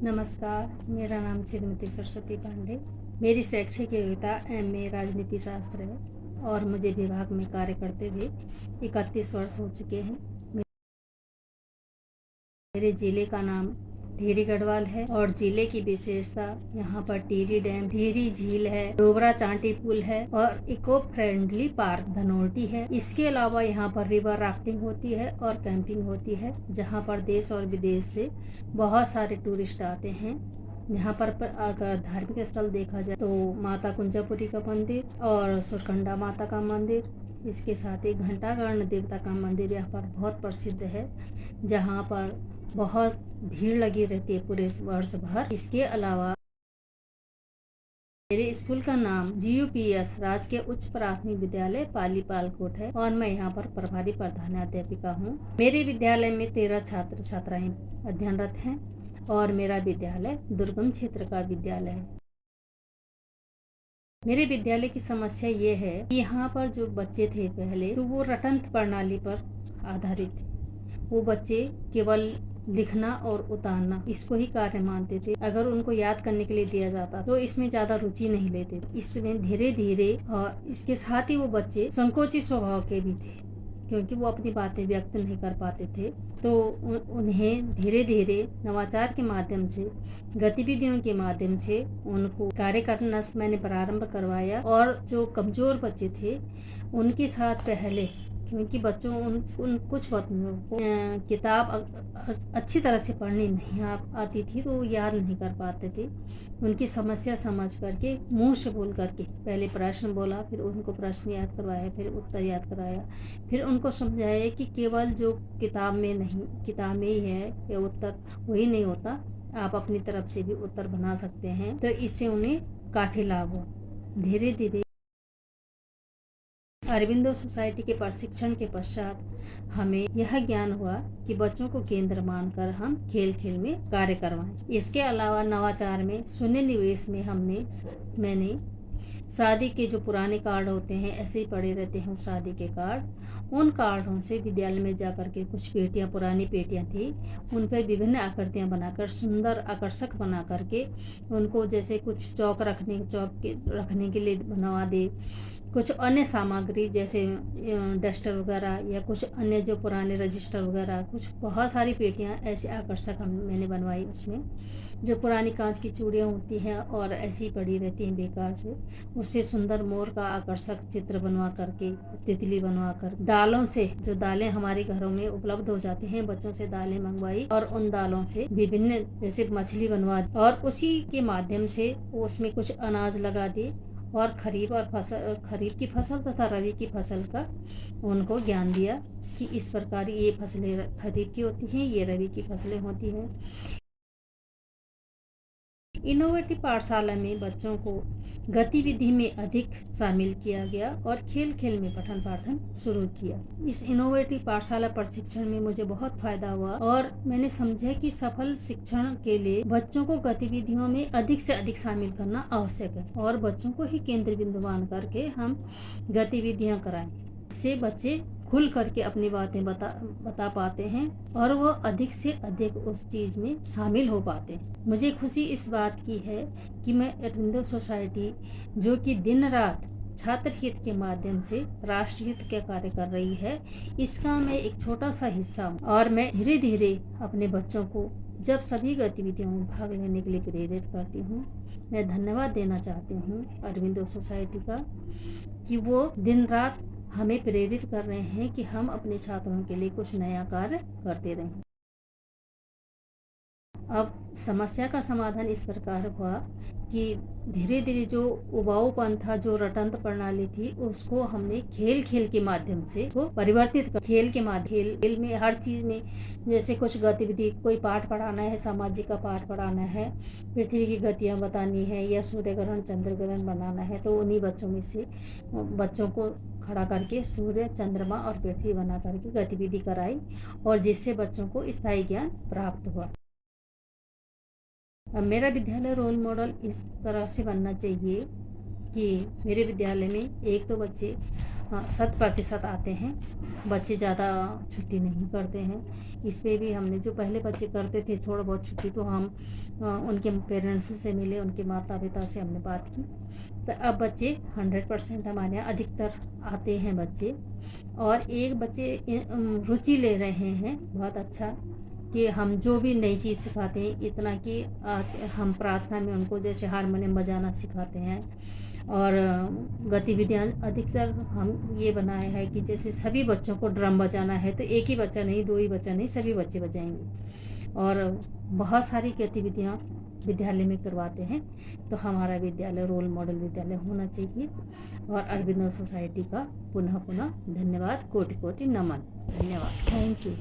नमस्कार, मेरा नाम श्रीमती सरस्वती पांडे। मेरी शैक्षिक योग्यता एमए राजनीति शास्त्र है और मुझे विभाग में कार्य करते हुए 31 वर्ष हो चुके हैं। मेरे जिले का नाम टिहरी गढ़वाल है और जिले की विशेषता यहाँ पर टिहरी डैम, टिहरी झील है, डोबरा चांटी पुल है और इको फ्रेंडली पार्क धनोल्टी है। इसके अलावा यहाँ पर रिवर राफ्टिंग होती है और कैंपिंग होती है, जहाँ पर देश और विदेश से बहुत सारे टूरिस्ट आते हैं। यहाँ पर अगर धार्मिक स्थल देखा जाए तो माता कुंजापुरी का मंदिर और सुरकंडा माता का मंदिर, इसके साथ ही घंटाकर्ण देवता का मंदिर यहाँ पर बहुत प्रसिद्ध है, जहाँ पर बहुत भीड़ लगी रहती है पूरे वर्ष भर। इसके अलावा मेरे स्कूल का नाम GUPS राजकीय उच्च प्राथमिक विद्यालय पाली पालकोट है और मैं यहाँ पर प्रभारी प्रधानाध्यापिका हूँ। मेरे विद्यालय में 13 छात्र छात्राएं अध्ययनरत हैं और मेरा विद्यालय दुर्गम क्षेत्र का विद्यालय है। मेरे विद्यालय की समस्या ये है कि यहाँ पर जो बच्चे थे पहले, तो वो रटंत प्रणाली पर आधारित थे। वो बच्चे केवल लिखना और उतारना इसको ही कार्य मानते थे। अगर उनको याद करने के लिए दिया जाता तो इसमें ज्यादा रुचि नहीं लेते। इसमें धीरे धीरे और इसके साथ ही वो बच्चे संकोची स्वभाव के भी थे, क्योंकि वो अपनी बातें व्यक्त नहीं कर पाते थे। तो उन्हें धीरे धीरे नवाचार के माध्यम से, गतिविधियों के माध्यम से उनको कार्य करना मैंने प्रारंभ करवाया। और जो कमजोर बच्चे थे उनके साथ पहले, क्योंकि बच्चों उन कुछ बच्चों को किताब अच्छी तरह से पढ़नी नहीं आती थी, तो वो याद नहीं कर पाते थे। उनकी समस्या समझ करके, मुंह से बोल करके पहले प्रश्न बोला, फिर उनको प्रश्न याद करवाया, फिर उत्तर याद कराया, फिर उनको समझाया कि केवल जो किताब में नहीं, किताब में ही है या उत्तर वही नहीं होता, आप अपनी तरफ से भी उत्तर बना सकते हैं। तो इससे उन्हें काफ़ी लाभ हुआ। धीरे धीरे अरविंदो सोसाइटी के प्रशिक्षण के पश्चात हमें यह ज्ञान हुआ कि बच्चों को केंद्र मानकर हम खेल खेल में कार्य करवाएं। इसके अलावा नवाचार में, शून्य निवेश में मैंने शादी के जो पुराने कार्ड होते हैं, ऐसे ही पड़े रहते हैं शादी के कार्ड, उन कार्डों से विद्यालय में जाकर के कुछ पेटियां, पुरानी पेटियां थी, उन पर विभिन्न आकृतियां बनाकर, सुंदर आकर्षक बना करके उनको, जैसे कुछ चौक रखने के लिए बनवा दे, कुछ अन्य सामग्री जैसे डस्टर वगैरह या कुछ अन्य जो पुराने रजिस्टर वगैरह, कुछ बहुत सारी पेटियां ऐसे आकर्षक मैंने बनवाई। उसमें जो पुरानी कांच की चूड़ियाँ होती हैं और ऐसी ही पड़ी रहती हैं बेकार से, उससे सुंदर मोर का आकर्षक चित्र बनवा करके, तितली बनवा कर, दालों से, जो दालें हमारे घरों में उपलब्ध हो जाती हैं, बच्चों से दालें मंगवाई और उन दालों से विभिन्न जैसे मछली बनवा और उसी के माध्यम से उसमें कुछ अनाज लगा दी और खरीफ की फसल तथा रबी की फसल का उनको ज्ञान दिया कि इस प्रकार ये फसलें खरीफ की होती हैं, ये रबी की फसलें होती हैं। इनोवेटिव पाठशाला में बच्चों को गतिविधि में अधिक शामिल किया गया और खेल खेल में पठन पाठन शुरू किया। इस इनोवेटिव पाठशाला प्रशिक्षण में मुझे बहुत फायदा हुआ और मैंने समझा कि सफल शिक्षण के लिए बच्चों को गतिविधियों में अधिक से अधिक शामिल करना आवश्यक है और बच्चों को ही केंद्र बिंदु मान करके हम गतिविधियां कराएं। इससे बच्चे खुल करके अपनी बातें बता पाते हैं और वो अधिक से अधिक उस चीज में शामिल हो पाते हैं। मुझे खुशी इस बात की है कि मैं अरविंदो सोसाइटी, जो कि दिन रात छात्र हित के माध्यम से राष्ट्र हित का कार्य कर रही है, इसका मैं एक छोटा सा हिस्सा हूँ और मैं धीरे धीरे अपने बच्चों को जब सभी गतिविधियों में भाग लेने के लिए प्रेरित करती हूँ। मैं धन्यवाद देना चाहती हूँ अरविंदो सोसाइटी का कि वो दिन रात हमें प्रेरित कर रहे हैं कि हम अपने छात्रों के लिए कुछ नया कार्य करते रहें। अब समस्या का समाधान इस प्रकार हुआ कि धीरे धीरे जो उबाऊपन था, जो रटंत प्रणाली थी, उसको हमने खेल खेल के माध्यम से वो परिवर्तित कर, खेल के माध्यम, खेल में हर चीज में, जैसे कुछ गतिविधि, कोई पाठ पढ़ाना है, सामाजिक का पाठ पढ़ाना है, पृथ्वी की गतियां बतानी है या सूर्य ग्रहण चंद्र ग्रहण बनाना है, तो उन्हीं बच्चों में से बच्चों को खड़ा करके सूर्य, चंद्रमा और पृथ्वी बना करके गतिविधि कराई और जिससे बच्चों को स्थायी ज्ञान प्राप्त हुआ। अब मेरा विद्यालय रोल मॉडल इस तरह से बनना चाहिए कि मेरे विद्यालय में एक तो बच्चे 100% आते हैं। बच्चे ज़्यादा छुट्टी नहीं करते हैं। इस पे भी हमने जो पहले बच्चे करते थे थोड़ा बहुत छुट्टी, तो हम उनके पेरेंट्स से मिले, उनके माता पिता से हमने बात की, तो अब बच्चे 100% हमारे यहाँ अधिकतर आते हैं बच्चे। और एक बच्चे रुचि ले रहे हैं बहुत अच्छा, कि हम जो भी नई चीज़ सिखाते हैं, इतना कि आज हम प्रार्थना में उनको जैसे हारमोनियम बजाना सिखाते हैं। और गतिविधियाँ अधिकतर हम ये बनाया है कि जैसे सभी बच्चों को ड्रम बजाना है तो एक ही बच्चा नहीं, 2 ही बच्चा नहीं, सभी बच्चे बजाएंगे। और बहुत सारी गतिविधियाँ विद्यालय में करवाते हैं। तो हमारा विद्यालय रोल मॉडल विद्यालय होना चाहिए। और अरविंदो सोसाइटी का पुनः पुनः धन्यवाद, कोटि कोटि नमन। धन्यवाद, थैंक यू।